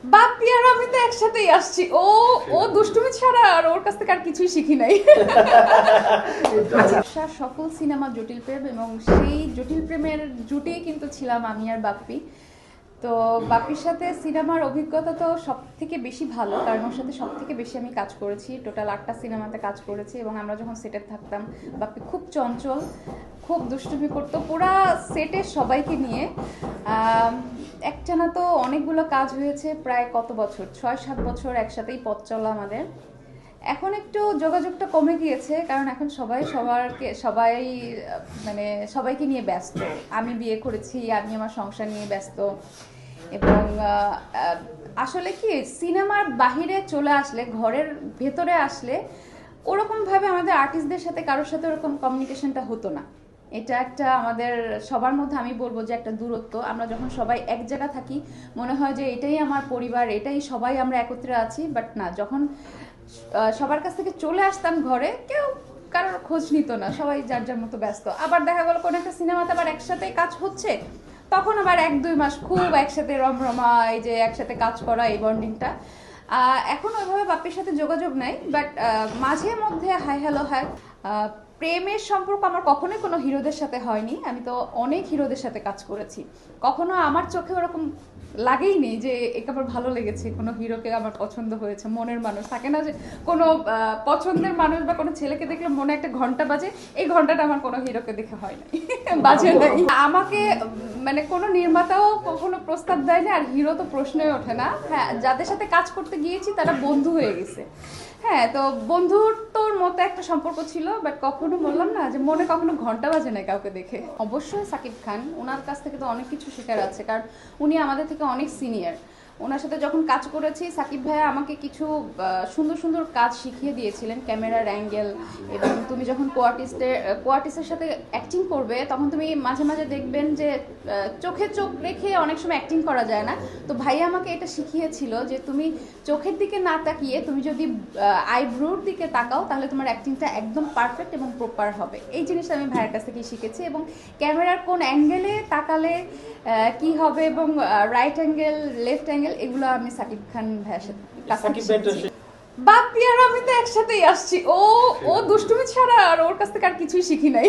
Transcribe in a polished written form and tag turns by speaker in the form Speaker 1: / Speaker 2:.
Speaker 1: বাপ্পি আর আমি তো একসাথেই আসছি। ও ও দুষ্টুমি ছাড়া আর ওর কাছ থেকে আর কিছুই শিখি নাই। সফল সিনেমা জটিল প্রেম, এবং সেই জটিল প্রেমের জুটেই কিন্তু ছিলাম আমি আর বাপ্পি। তো বাপ্পির সাথে সিনেমার অভিজ্ঞতা তো সব থেকে বেশি ভালো, কারণ ওর সাথে সব থেকে বেশি আমি কাজ করেছি, টোটাল 8টা সিনেমাতে কাজ করেছি। এবং আমরা যখন সেটে থাকতাম, বাপ্পি খুব চঞ্চল, খুব দুষ্টুমি করতো পুরা সেটের সবাইকে নিয়ে। একটানা তো অনেকগুলো কাজ হয়েছে, প্রায় কত বছর, 6-7 বছর একসাথেই পথ চলা আমাদের। এখন একটু যোগাযোগটা কমে গিয়েছে, কারণ এখন সবাই মানে সবাইকে নিয়ে ব্যস্ত। আমি বিয়ে করেছি, আমি আমার সংসার নিয়ে ব্যস্ত। এবং আসলে কি, সিনেমার বাহিরে চলে আসলে, ঘরের ভেতরে আসলে ওরকমভাবে আমাদের আর্টিস্টদের সাথে কারোর সাথে ওরকম কমিউনিকেশনটা হতো না। এটা একটা আমাদের সবার মধ্যে, আমি বলবো যে একটা দূরত্ব। আমরা যখন সবাই এক জায়গা থাকি মনে হয় যে এটাই আমার পরিবার, এটাই সবাই আমরা একত্রে আছি। বাট না, যখন সবার কাছ থেকে চলে আসতাম ঘরে, কেউ কারোর খোঁজ নিত না, সবাই যার যার মতো ব্যস্ত। আবার দেখা গেল কোনো একটা সিনেমাতে আবার একসাথে কাজ হচ্ছে, তখন আবার 1-2 মাস খুব একসাথে রমরমা, এই যে একসাথে কাজ করা, এই বন্ডিংটা। এখন ওইভাবে বাপ্পির সাথে যোগাযোগ নাই, বাট মাঝে মধ্যে হাই হ্যালো হয়। প্রেমের সম্পর্ক আমার কখনোই কোনো হিরোদের সাথে হয়নি। আমি তো অনেক হিরোদের সাথে কাজ করেছি, কখনো আমার চোখে ওরকম লাগেই নেই যে একে আমার ভালো লেগেছে, কোনো হিরোকে আমার পছন্দ হয়েছে। মনের মানুষ থাকে না যে কোনো পছন্দের মানুষ বা কোনো ছেলেকে দেখলে মনে একটা ঘন্টা বাজে, এই ঘন্টাটা আমার কোনো হিরোকে দেখে হয় নাই, বাজে নাই। আমাকে মানে কোনো নির্মাতাও কখনো প্রস্তাব দেয় না, আর হিরো তো প্রশ্নই ওঠে না। হ্যাঁ, যাদের সাথে কাজ করতে গিয়েছি তারা বন্ধু হয়ে গেছে। হ্যাঁ, তো বন্ধুত্বর মতো একটা সম্পর্ক ছিল, বাট কখনো বললাম না যে মনে কখনো ঘন্টা বাজে না কাউকে দেখে। অবশ্যই সাকিব খান, ওনার কাছ থেকে তো অনেক কিছু শেখার আছে, কারণ উনি আমাদের থেকে অনেক সিনিয়র। ওনার সাথে যখন কাজ করেছি, সাকিব ভাইয়া আমাকে কিছু সুন্দর সুন্দর কাজ শিখিয়ে দিয়েছিলেন, ক্যামেরার অ্যাঙ্গেল। এবং তুমি যখন কোয়ার্টিস্টের সাথে অ্যাক্টিং করবে, তখন তুমি মাঝে মাঝে দেখবেন যে চোখে চোখ রেখে অনেক সময় অ্যাক্টিং করা যায় না। তো ভাইয়া আমাকে এটা শিখিয়েছিল যে তুমি চোখের দিকে না তাকিয়ে তুমি যদি আইব্রোর দিকে তাকাও, তাহলে তোমার অ্যাক্টিংটা একদম পারফেক্ট এবং প্রপার হবে। এই জিনিসটা আমি ভাইয়ের কাছ থেকেই শিখেছি। এবং ক্যামেরার কোন অ্যাঙ্গেলে তাকালে কি হবে, এবং রাইট অ্যাঙ্গেল, লেফট অ্যাঙ্গেল, এগুলো আমি সাকিব খান ভাইয়ের কাছ থেকে শিখেছি। বাপ্পি আর আমি তো একসাথেই আসছি। ও দুষ্টুমি ছাড়া আর ওর কাছ থেকে আর কিছুই শিখি নাই।